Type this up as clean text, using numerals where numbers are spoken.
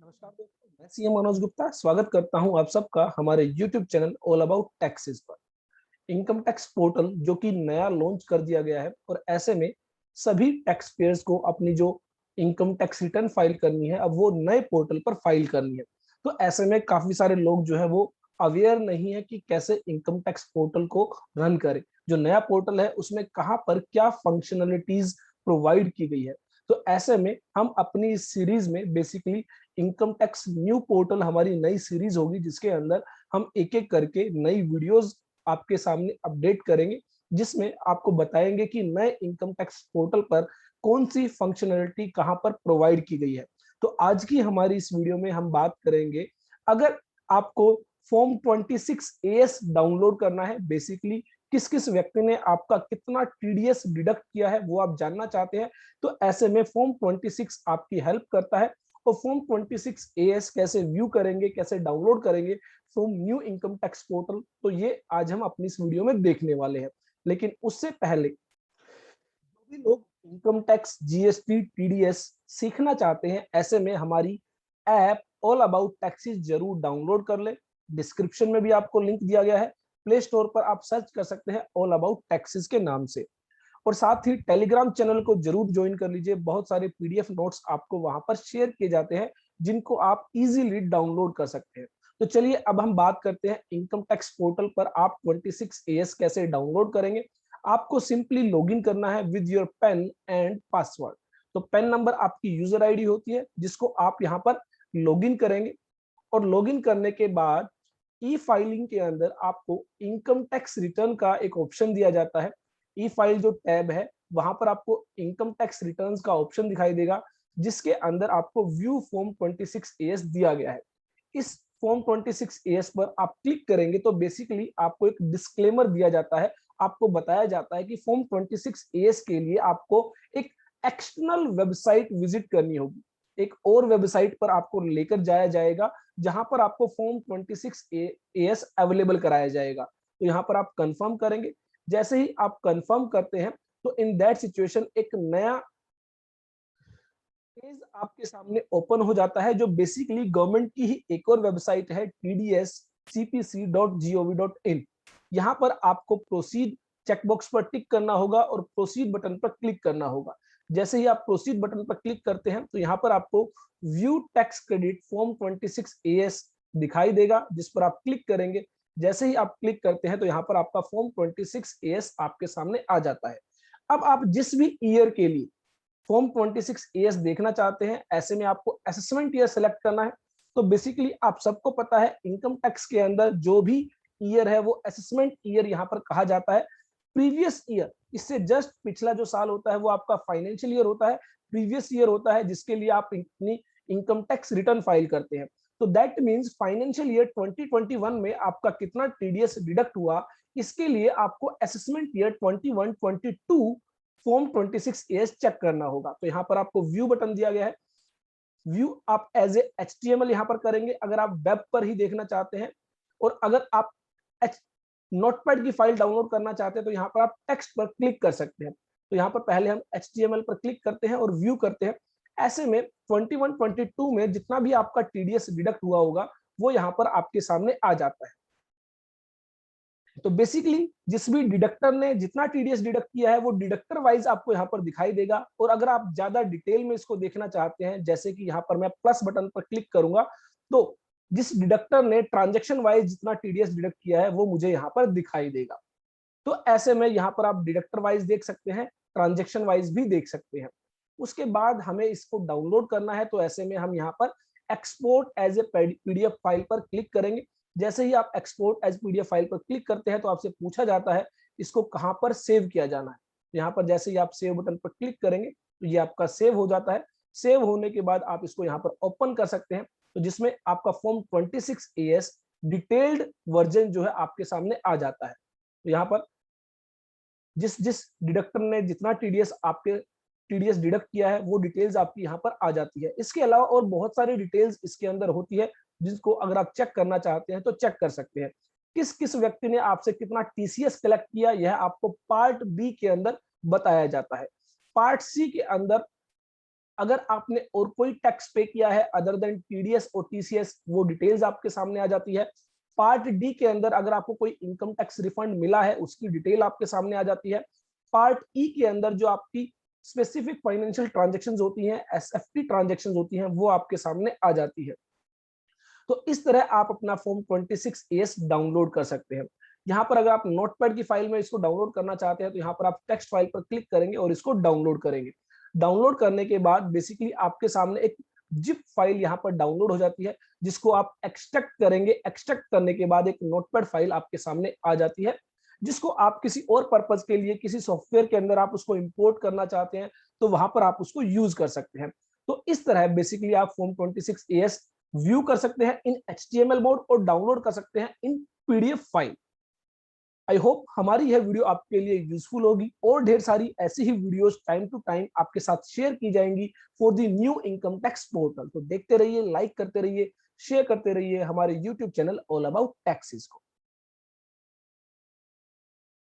नमस्कार दोस्तों, मैं सीएम मनोज गुप्ता स्वागत करता हूं आप सबका हमारे YouTube channel all about taxes पर। इनकम टैक्स पोर्टल जो कि नया लॉन्च कर दिया गया है और ऐसे में सभी टैक्स पेयर्स को अपनी जो इनकम टैक्स रिटर्न फाइल करनी है अब वो नए पोर्टल पर फाइल करनी है। तो ऐसे में काफी सारे लोग जो है वो अवेयर नहीं है कि कैसे इनकम टैक्स पोर्टल को रन करें। जो नया पोर्टल है उसमें कहाँ पर क्या फंक्शनलिटीज प्रोवाइड की गई है। तो ऐसे में हम अपनी इस सीरीज में basically income tax new portal हमारी नई सीरीज होगी जिसके अंदर हम एक एक करके नई वीडियोस आपके सामने अपडेट करेंगे, जिसमें आपको बताएंगे कि नए इनकम टैक्स पोर्टल पर कौन सी फंक्शनलिटी कहां पर प्रोवाइड की गई है। तो आज की हमारी इस वीडियो में हम बात करेंगे, अगर आपको फॉर्म 26 एएस डाउनलोड करना है, बेसिकली किस किस व्यक्ति ने आपका कितना टीडीएस डिडक्ट किया है वो आप जानना चाहते हैं, तो ऐसे में फॉर्म 26 आपकी हेल्प करता है। और फॉर्म 26 एएस कैसे व्यू करेंगे, कैसे डाउनलोड करेंगे from new income tax portal, तो ये आज हम अपनी इस वीडियो में देखने वाले हैं। लेकिन उससे पहले जो भी लोग इनकम टैक्स, जीएसटी, टीडीएस सीखना चाहते हैं, ऐसे में हमारी ऐप ऑल अबाउट टैक्सेस जरूर डाउनलोड कर ले। डिस्क्रिप्शन में भी आपको लिंक दिया गया है। प्ले स्टोर पर आप सर्च कर सकते हैं ऑल अबाउट टैक्सेस के नाम से। और साथ ही टेलीग्राम चैनल को जरूर ज्वाइन कर लीजिए। बहुत सारे पीडीएफ नोट्स आपको वहां पर शेयर किए जाते हैं जिनको आप इजीली डाउनलोड कर सकते हैं। तो चलिए अब हम बात करते हैं इनकम टैक्स पोर्टल पर आप 26 एएस कैसे डाउनलोड करेंगे। आपको सिंपली लॉगिन करना है with your PAN and password. तो पेन नंबर आपकी यूजर आईडी होती है जिसको आप यहाँ पर लॉगिन करेंगे। और लॉगिन करने के बाद ई फाइलिंग के अंदर आपको इनकम टैक्स रिटर्न का एक ऑप्शन दिया जाता है। ई फाइल जो टैब है वहां पर आपको इनकम टैक्स रिटर्न्स का ऑप्शन दिखाई देगा, जिसके अंदर आपको व्यू फॉर्म 26 एएस दिया गया है। इस फॉर्म 26 एएस पर आप क्लिक करेंगे तो बेसिकली आपको एक डिस्क्लेमर दिया जाता है। आपको बताया जाता है कि फॉर्म 26 एएस के लिए आपको एक एक्सटर्नल वेबसाइट विजिट करनी होगी। एक और वेबसाइट पर आपको लेकर जाया जाएगा जहां पर आपको फॉर्म 26 एएस अवेलेबल कराया जाएगा। तो यहाँ पर आप कंफर्म करेंगे। जैसे ही आप कंफर्म करते हैं तो इन दैट सिचुएशन एक नया पेज आपके सामने ओपन हो जाता है, जो बेसिकली गवर्नमेंट की ही एक और वेबसाइट है tdscpc.gov.in। यहाँ पर आपको प्रोसीड चेकबॉक्स पर टिक करना होगा और प्रोसीड बटन पर क्लिक करना होगा। जैसे ही आप प्रोसीड बटन पर क्लिक करते हैं तो यहाँ पर आपको view tax credit form 26 as दिखाई देगा, जिस पर आप क्लिक करेंगे। जैसे ही आप क्लिक करते हैं तो यहाँ पर आपका फॉर्म 26 एएस आपके सामने आ जाता है। अब आप जिस भी ईयर के लिए फॉर्म 26 एएस देखना चाहते हैं, ऐसे में आपको असेसमेंट ईयर सेलेक्ट करना है। तो बेसिकली आप सबको पता है इनकम टैक्स के अंदर जो भी ईयर है वो असेसमेंट ईयर यहाँ पर कहा जाता है। प्रीवियस ईयर, इससे जस्ट पिछला जो साल होता है वो आपका फाइनेंशियल ईयर होता है। प्रीवियस ईयर होता है जिसके लिए आप अपनी इनकम टैक्स रिटर्न फाइल करते हैं। तो दैट मीन्स फाइनेंशियल ईयर 2021 में आपका कितना टीडीएस डिडक्ट हुआ, इसके लिए आपको assessment year 21-22 form 26 AS check करना होगा। तो यहाँ पर आपको व्यू बटन दिया गया है। व्यू आप एज ए एचटीएमएल यहाँ पर करेंगे अगर आप वेब पर ही देखना चाहते हैं। और अगर आप नोटपैड की फाइल डाउनलोड करना चाहते हैं तो यहाँ पर आप टेक्स्ट पर क्लिक कर सकते हैं। तो यहाँ पर पहले हम एचटीएमएल पर क्लिक करते हैं और व्यू करते हैं। ऐसे में 21-22 में जितना भी आपका टीडीएस डिडक्ट हुआ होगा वो यहाँ पर आपके सामने आ जाता है। तो बेसिकली जिस भी डिडक्टर ने जितना टीडीएस डिडक्ट किया है वो डिडक्टर वाइज आपको यहाँ पर दिखाई देगा। और अगर आप ज्यादा डिटेल में इसको देखना चाहते हैं, जैसे कि यहाँ पर मैं प्लस बटन पर क्लिक करूंगा तो जिस डिडक्टर ने ट्रांजेक्शन वाइज जितना टीडीएस डिडक्ट किया है वो मुझे यहाँ पर दिखाई देगा। तो ऐसे में यहाँ पर आप डिडक्टर वाइज देख सकते हैं, ट्रांजेक्शन वाइज भी देख सकते हैं। उसके बाद हमें इसको डाउनलोड करना है, तो ऐसे में हम यहाँ पर export as a PDF file पर क्लिक करेंगे। जैसे ही आप एक्सपोर्ट एज पीडीएफ फाइल पर क्लिक करते हैं तो आपसे पूछा जाता है इसको कहाँ पर सेव किया जाना है। यहाँ पर जैसे ही आप सेव बटन पर क्लिक करेंगे तो ये आपका सेव हो जाता है। सेव होने के बाद आप इसको यहाँ पर ओपन कर सकते हैं, तो जिसमें आपका फॉर्म 26 एएस डिटेल्ड वर्जन जो है आपके सामने आ जाता है। तो यहाँ पर जिस जिस डिडक्टर ने जितना टीडीएस आपके टीडीएस डिडक्ट किया है वो डिटेल्स आपकी यहाँ पर आ जाती है। इसके अलावा और बहुत सारी डिटेल्स इसके अंदर होती है जिसको अगर आप चेक करना चाहते हैं तो चेक कर सकते हैं। किस किस व्यक्ति ने आपसे कितना टीसीएस कलेक्ट किया यह आपको पार्ट बी के अंदर बताया जाता है। पार्ट सी के अंदर अगर आपने और कोई टैक्स पे किया है अदर देन टीडीएस और टीसीएस, वो डिटेल्स आपके सामने आ जाती है। पार्ट डी के अंदर अगर आपको कोई इनकम टैक्स रिफंड मिला है उसकी डिटेल आपके सामने आ जाती है। पार्ट ई के अंदर जो आपकी स्पेसिफिक फाइनेंशियल ट्रांजेक्शंस होती हैं, एसएफटी ट्रांजेक्शंस होती हैं, वो आपके सामने आ जाती है। तो इस तरह आप अपना फॉर्म 26AS डाउनलोड कर सकते हैं। यहाँ पर अगर आप नोटपैड की फाइल में इसको डाउनलोड करना चाहते हैं तो यहाँ पर आप टेक्स्ट फाइल पर क्लिक करेंगे और इसको डाउनलोड करेंगे। डाउनलोड करने के बाद बेसिकली आपके सामने एक जिप फाइल यहाँ पर डाउनलोड हो जाती है, जिसको आप एक्सट्रैक्ट करेंगे। एक्सट्रैक्ट करने के बाद एक नोटपैड फाइल आपके सामने आ जाती है, जिसको आप किसी और पर्पज के लिए किसी सॉफ्टवेयर के अंदर आप उसको इंपोर्ट करना चाहते हैं तो वहां पर आप उसको यूज कर सकते हैं। तो इस तरह बेसिकली आप फॉर्म 26AS व्यू कर सकते हैं इन HTML मोड और डाउनलोड कर सकते हैं इन PDF फाइल। आई होप हमारी यह वीडियो आपके लिए यूजफुल होगी और ढेर सारी ऐसी ही वीडियोस टाइम टू टाइम आपके साथ शेयर की जाएंगी for the new income tax portal. तो देखते रहिए, लाइक करते रहिए, शेयर करते रहिए हमारे YouTube channel all about taxes को।